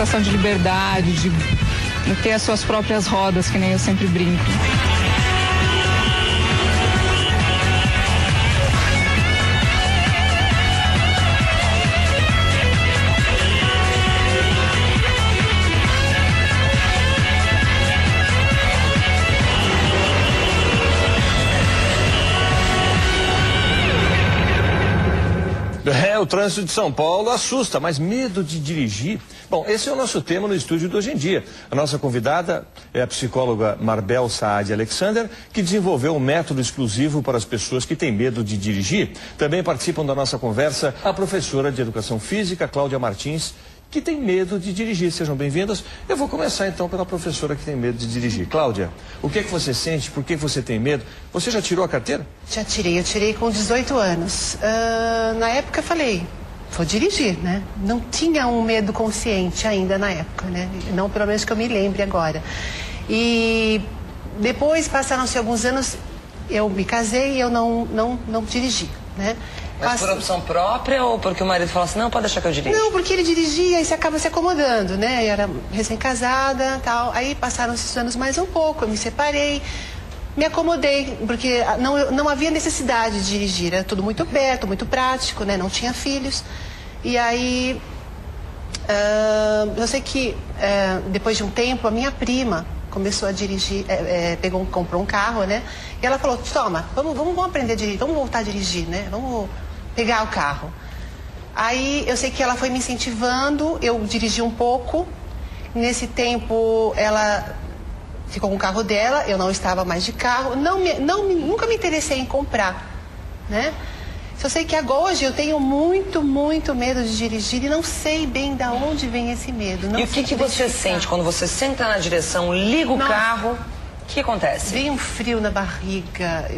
sensação de liberdade, de ter as suas próprias rodas, que nem eu sempre brinco. O trânsito de São Paulo assusta, mas medo de dirigir? Bom, esse é o nosso tema no estúdio de Hoje em Dia. A nossa convidada é a psicóloga Marbel Saad Alexander, que desenvolveu um método exclusivo para as pessoas que têm medo de dirigir. Também participam da nossa conversa a professora de Educação Física, Cláudia Martins, que tem medo de dirigir. Sejam bem-vindas. Eu vou começar então pela professora que tem medo de dirigir. Cláudia, o que é que você sente? Por que você tem medo? Você já tirou a carteira? Já tirei, eu tirei com 18 anos. Na época eu falei, vou dirigir, né? Não tinha um medo consciente ainda na época, né? Não, pelo menos que eu me lembre agora. E depois, passaram-se alguns anos, eu me casei e eu não dirigi, né? Mas por opção própria ou porque o marido falou assim, não, pode deixar que eu dirija? Não, porque ele dirigia e você acaba se acomodando, né? Eu era recém-casada, tal. Aí passaram esses anos mais um pouco, eu me separei, me acomodei, porque não havia necessidade de dirigir, era tudo muito perto, muito prático, né? Não tinha filhos. E aí, eu sei que depois de um tempo, a minha prima começou a dirigir, comprou um carro, né? E ela falou, toma, vamos aprender a dirigir, vamos voltar a dirigir, né? Vamos pegar o carro. Aí eu sei que ela foi me incentivando, eu dirigi um pouco. Nesse tempo ela ficou com o carro dela, eu não estava mais de carro, nunca me interessei em comprar, né? Só sei que agora hoje eu tenho muito medo de dirigir e não sei bem de onde vem esse medo. E o que você sente quando você senta na direção, liga o carro, o que acontece? Vem um frio na barriga.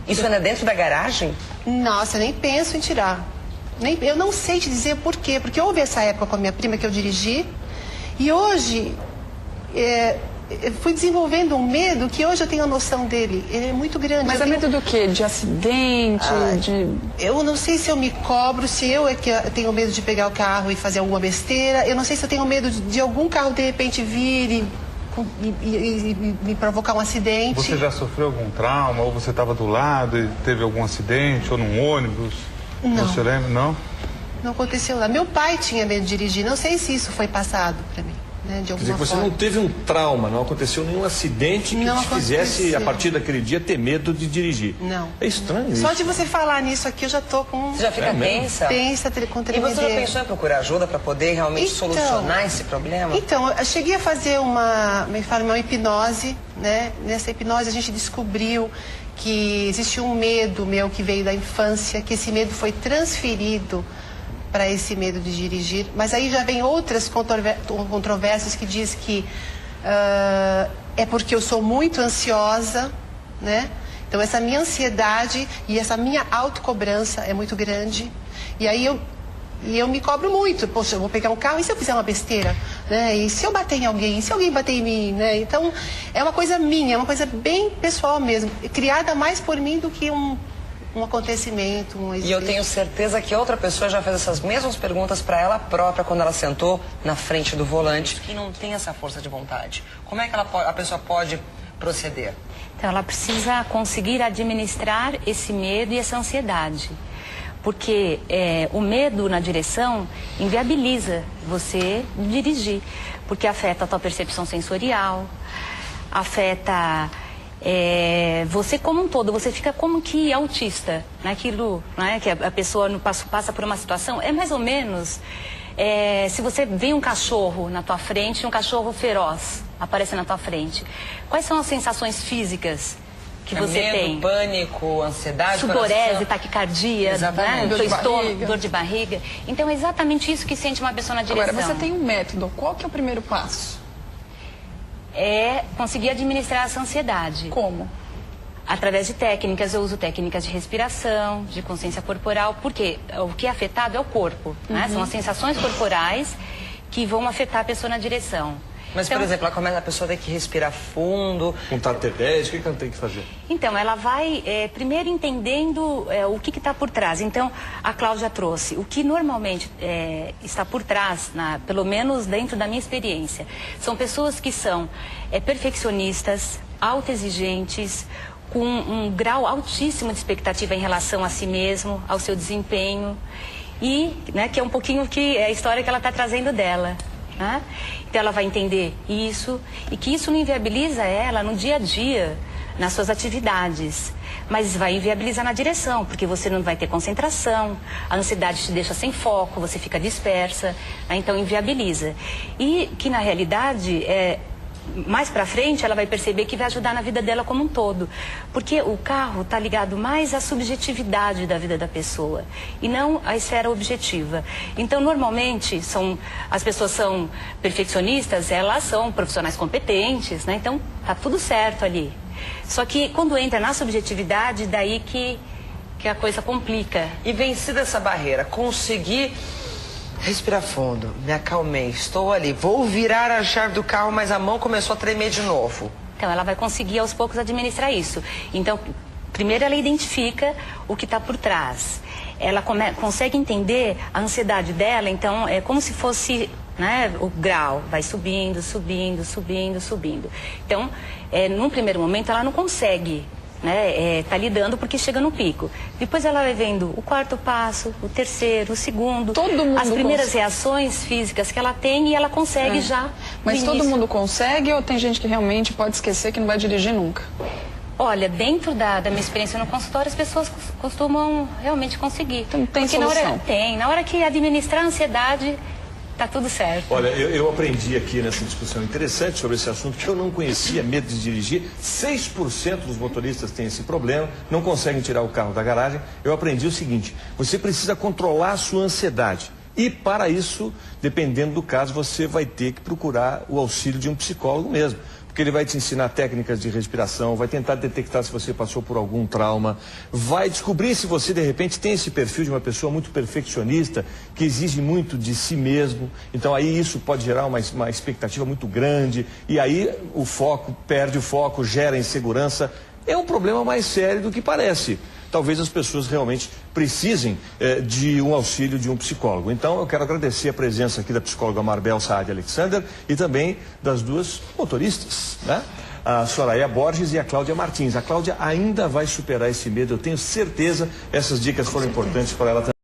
Isso ainda é dentro da garagem? Nossa, nem penso em tirar. Eu não sei te dizer por quê, porque houve essa época com a minha prima que eu dirigi e hoje eu fui desenvolvendo um medo que hoje eu tenho a noção dele. Ele é muito grande. Mas é medo do quê? De acidente? Eu não sei se eu me cobro, se eu tenho medo de pegar o carro e fazer alguma besteira. Eu não sei se eu tenho medo de algum carro de repente vir e me provocar um acidente. Você já sofreu algum trauma? Ou você estava do lado e teve algum acidente? Ou num ônibus? Não. Você lembra? Não? Não aconteceu nada. Meu pai tinha medo de dirigir. Não sei se isso foi passado para mim, né, de alguma Quer dizer que você forma. não teve um trauma, não aconteceu nenhum acidente que te fizesse, a partir daquele dia, ter medo de dirigir. Não. É estranho isso. Só de você falar nisso aqui, eu já tô com... Você já fica tensa? Tensa, com tremedeira. E você já pensou em procurar ajuda para poder realmente solucionar esse problema? Então, eu cheguei a fazer uma hipnose, né? Nessa hipnose a gente descobriu que existe um medo meu que veio da infância, que esse medo foi transferido para esse medo de dirigir. Mas aí já vem outras controvérsias que diz que é porque eu sou muito ansiosa, né? Então essa minha ansiedade e essa minha autocobrança é muito grande. E aí eu me cobro muito. Poxa, eu vou pegar um carro e se eu fizer uma besteira? Né? E se eu bater em alguém? E se alguém bater em mim? Né? Então, é uma coisa minha, é uma coisa bem pessoal mesmo. Criada mais por mim do que um acontecimento. E eu tenho certeza que outra pessoa já fez essas mesmas perguntas para ela própria quando ela sentou na frente do volante. E não tem essa força de vontade. Como é que a pessoa pode proceder? Então, ela precisa conseguir administrar esse medo e essa ansiedade. Porque o medo na direção inviabiliza você dirigir. Porque afeta a tua percepção sensorial, afeta você como um todo. Você fica como que autista naquilo, né, que a pessoa passa por uma situação. É mais ou menos se você vê um cachorro na tua frente, um cachorro feroz aparece na tua frente. Quais são as sensações físicas que você medo, tem? Pânico, ansiedade, sudorese, taquicardia, né? Dor de barriga. Então é exatamente isso que sente uma pessoa na direção. Agora, você tem um método. Qual que é o primeiro passo? É conseguir administrar essa ansiedade. Como? Através de técnicas. Eu uso técnicas de respiração, de consciência corporal, porque o que é afetado é o corpo, né? São as sensações corporais que vão afetar a pessoa na direção. Mas, Então, por exemplo, a pessoa tem que respirar fundo. Contar até 10, o que ela tem que fazer? Então, ela vai primeiro entendendo o que está por trás. Então, a Cláudia trouxe o que normalmente está por trás, pelo menos dentro da minha experiência. São pessoas que são perfeccionistas, autoexigentes, com um grau altíssimo de expectativa em relação a si mesmo, ao seu desempenho. E, que é um pouquinho a história que ela está trazendo dela. Né? Então ela vai entender isso e que isso não inviabiliza ela no dia a dia, nas suas atividades, mas vai inviabilizar na direção, porque você não vai ter concentração, a ansiedade te deixa sem foco, você fica dispersa, né? Então inviabiliza. E que na realidade mais pra frente ela vai perceber que vai ajudar na vida dela como um todo, porque o carro está ligado mais à subjetividade da vida da pessoa e não à esfera objetiva. Então normalmente as pessoas são perfeccionistas, elas são profissionais competentes, né? Então tá tudo certo ali. Só que quando entra na subjetividade, daí que a coisa complica. E vencida essa barreira, conseguir respirar fundo, me acalmei, estou ali, vou virar a chave do carro, mas a mão começou a tremer de novo. Então, ela vai conseguir aos poucos administrar isso. Então, primeiro ela identifica o que está por trás. Ela consegue entender a ansiedade dela, então é como se fosse, né, o grau, vai subindo, subindo, subindo, subindo. Então, num primeiro momento ela não consegue, né, tá lidando porque chega no pico. Depois ela vai vendo o quarto passo, o terceiro, o segundo. Todo mundo as primeiras reações físicas que ela tem e ela consegue já. Mas todo mundo consegue ou tem gente que realmente pode esquecer que não vai dirigir nunca? Olha, dentro da minha experiência no consultório, as pessoas costumam realmente conseguir. Então tem porque solução? Na hora que administrar a ansiedade, tá tudo certo. Olha, eu aprendi aqui nessa discussão interessante sobre esse assunto que eu não conhecia, medo de dirigir. 6% dos motoristas têm esse problema, não conseguem tirar o carro da garagem. Eu aprendi o seguinte: você precisa controlar a sua ansiedade. E para isso, dependendo do caso, você vai ter que procurar o auxílio de um psicólogo mesmo. Porque ele vai te ensinar técnicas de respiração, vai tentar detectar se você passou por algum trauma, vai descobrir se você de repente tem esse perfil de uma pessoa muito perfeccionista, que exige muito de si mesmo. Então aí isso pode gerar uma expectativa muito grande e aí o foco, perde o foco, gera insegurança. É um problema mais sério do que parece. Talvez as pessoas realmente precisem de um auxílio de um psicólogo. Então, eu quero agradecer a presença aqui da psicóloga Marbel Saad Alexander e também das duas motoristas, né? A Soraya Borges e a Cláudia Martins. A Cláudia ainda vai superar esse medo, eu tenho certeza. Essas dicas foram importantes para ela também.